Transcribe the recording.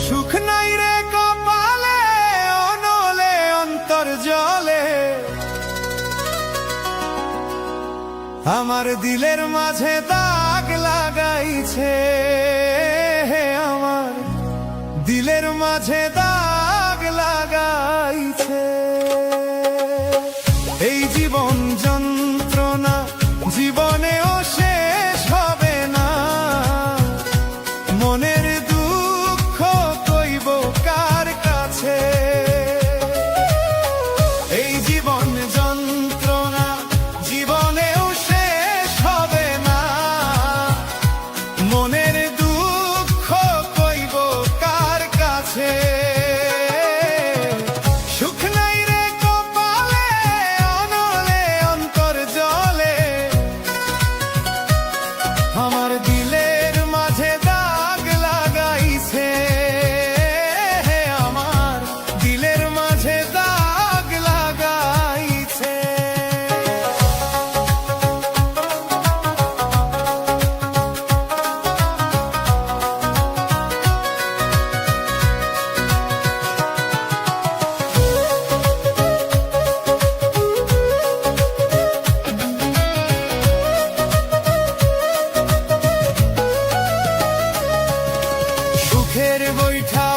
সুখ নাই রে কপালে, অনলে অন্তর জলে, আমার দিলের মাঝে দাগ লাগাইছে, আমার দিলের মাঝে দাগ লাগাইছে। এই জীবন যন্ত্রণা জীবনেও শেষ হবে না, মনের দুঃখ কইব কার কাছে। এই জীবন যন্ত্রণা জীবনেও শেষ হবে না, মনের দুঃখ কইব কার কাছে। সুখ নাই রে কপালে, অনলে অন্তর জলে, আমার দিলের মাঝে দাগ লাগাইছে, আমার দিলের মাঝে দাগ লাগাইছে। সুখের বৈঠা